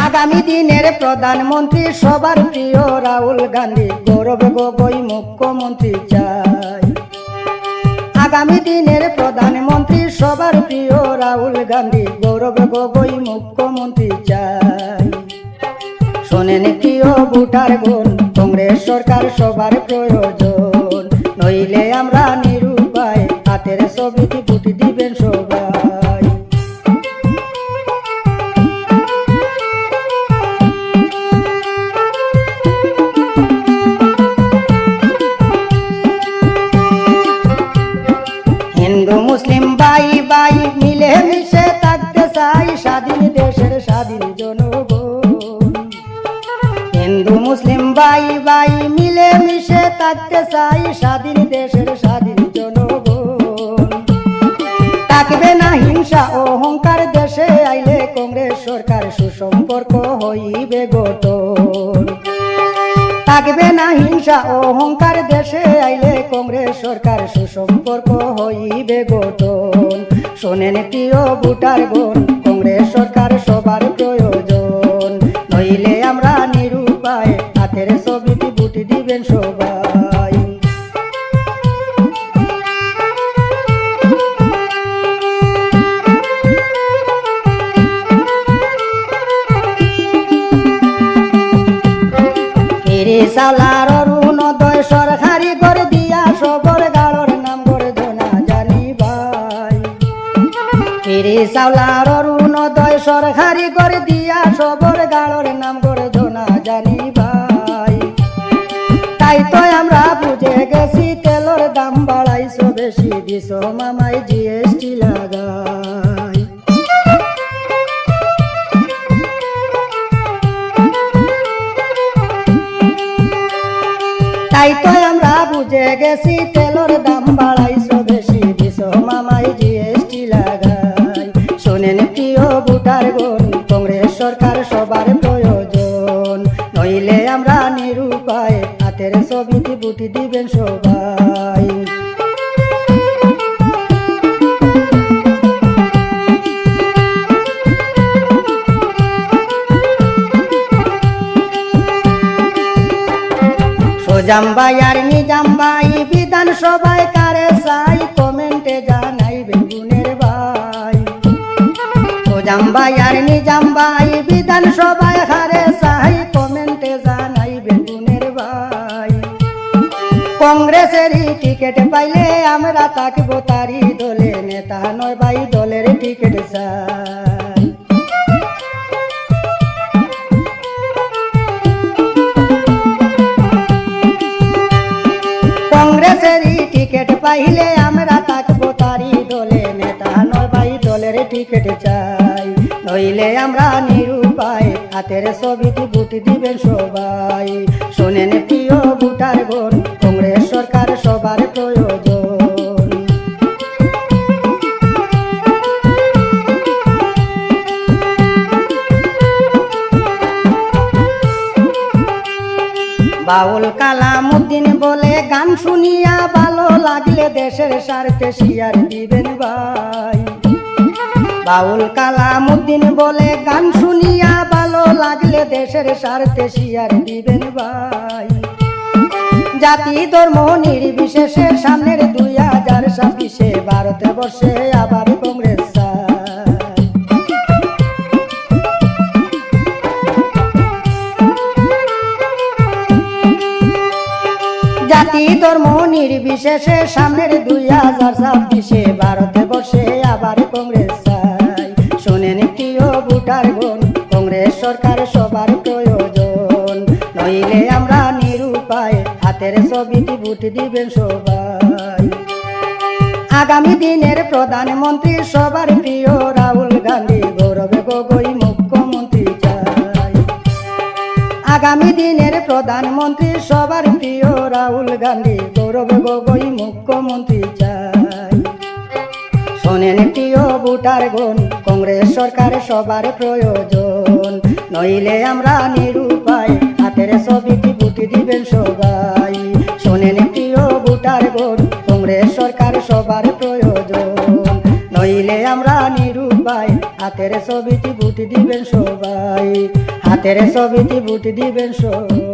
আগামী দিনের প্রধানমন্ত্রী সবার প্রিয় রাহুল গান্ধী, গৌরব গগৈ মুখ্যমন্ত্রী চাই। আগামী দিনের প্রধানমন্ত্রী সবার প্রিয় রাহুল গান্ধী, গৌরব গগৈ মুখ্যমন্ত্রী চাই। শোনেন প্রিয় ভোটারগণ, কংগ্রেস সরকার সবার প্রয়োজন, নইলে আমরা নিরুপায়, হাতের ছবিতে ভোট দিবেন সবাই। হিন্দু মুসলিম ভাই ভাই মিলে মিশে থাকতে চাই, স্বাধীন দেশের স্বাধীন জনগণ। হিন্দু মুসলিম ভাই ভাই মিলে মিশে থাকতে চাই, স্বাধীন দেশের স্বাধীন জনগণ। থাকবে না হিংসা অহংকার, দেশে আইলে কংগ্রেস সরকার সুসম্পর্ক হইবে গঠন। থাকবে না হিংসা অহংকার, দেশে আইলে কংগ্রেস সরকার সুসম্পর্ক হইবে গঠন। শোনেন প্রিয় ভোটারগণ, কংগ্রেস সরকার সবার প্রয়োজন, নইলে আমরা নিরুপায়, হাতের ছবিতে ভোট দিবেন সবাই। চাউলার অরুণোদয় সরকারি করে দিয়া, সবর গাড়র নাম করে জনা জানি ভাই। চাউলার অরুণোদয় সরকারি করে দিয়া, সবর গাড়র নাম করে জনা জানি ভাই। তাই তো আমরা বুঝে গেছি, তেলর দাম বাড়াইছো বেশি, দিছ মামাই জিএসটি লাগাই। তাই তো আমরা বুঝে গেছি, তেলর দাম বাড়াইছো বেশি, দিছ মামাই জিএসটি লাগাই। শোনেন প্রিয় ভোটারগণ, কংগ্রেস সরকার সবার প্রয়োজন, নইলে আমরা নিরুপায়, হাতের ছবিতে ভোট দিবেন সবাই। জাম্বাই আর নিজাম্বাই বিধানসভায় কারে চাই, কমেন্টে জানাইবেন গুণের ভাই। জাম্বাই আর নিজাম্বাই বিধানসভায় কারে চাই, কমেন্টে জানাইবেন গুণের ভাই। কংগ্রেসেরই টিকিট পাইলে আমরা থাকবো তারি দলে, নেতা নয় ভাই দলের টিকিট চাই। কংগ্রেসেরই টিকিট পাইলে আমরা থাকবো তারি দলে, নেতা নয় ভাই দলের টিকিট চাই, নইলে আমরা নিরুপায়, হাতের ছবিতে ভোট দিবেন সবাই। শোনেন প্রিয় ভোটারগণ, কংগ্রেস সরকার সবার প্রয়োজন। বাউল কালামউদ্দিন বলে গান শুনিয়া, ভালো লাগলে দেশের স্বার্থে শেয়ার দিবেন ভাই। বাউল কালামউদ্দিন বলে গান শুনিয়া, ভালো লাগলে দেশের স্বার্থে শেয়ার দিবেন ভাই। জাতি ধর্ম নির্বিশেষে সামনের 2026 ভারতবর্ষে আবার কংগ্রেস চাই। জাতি ধর্ম নির্বিশেষে সামনের 2026 ভারতবর্ষে আবার কংগ্রেস চাই। শোনেন প্রিয় ভোটারগণ, কংগ্রেস সরকার সবার প্রয়োজন, নইলে আমরা নিরুপায়, হাতের ছবিতে ভোট দিবেন সবাই। আগামী দিনের প্রধানমন্ত্রী সবার প্রিয় রাহুল গান্ধী, গৌরব গগৈ মুখ্যমন্ত্রী চাই। আগামী দিনের প্রধানমন্ত্রী সবার প্রিয় রাহুল গান্ধী, গৌরব গগৈ মুখ্যমন্ত্রী চাই। শোনেন প্রিয় ভোটারগণ, কংগ্রেস সরকার সবার প্রয়োজন, নইলে আমরা নিরুপায়, হাতের ছবিতে ভোট দিবেন সবাই। শোনেন প্রিয় ভোটারগণ, কংগ্রেস সরকার সবার প্রয়োজন, নইলে আমরা নিরুপায়, হাতের ছবিটি বুট দিবেন সবাই, হাতের ছবিটি বুট দিবেন সবাই।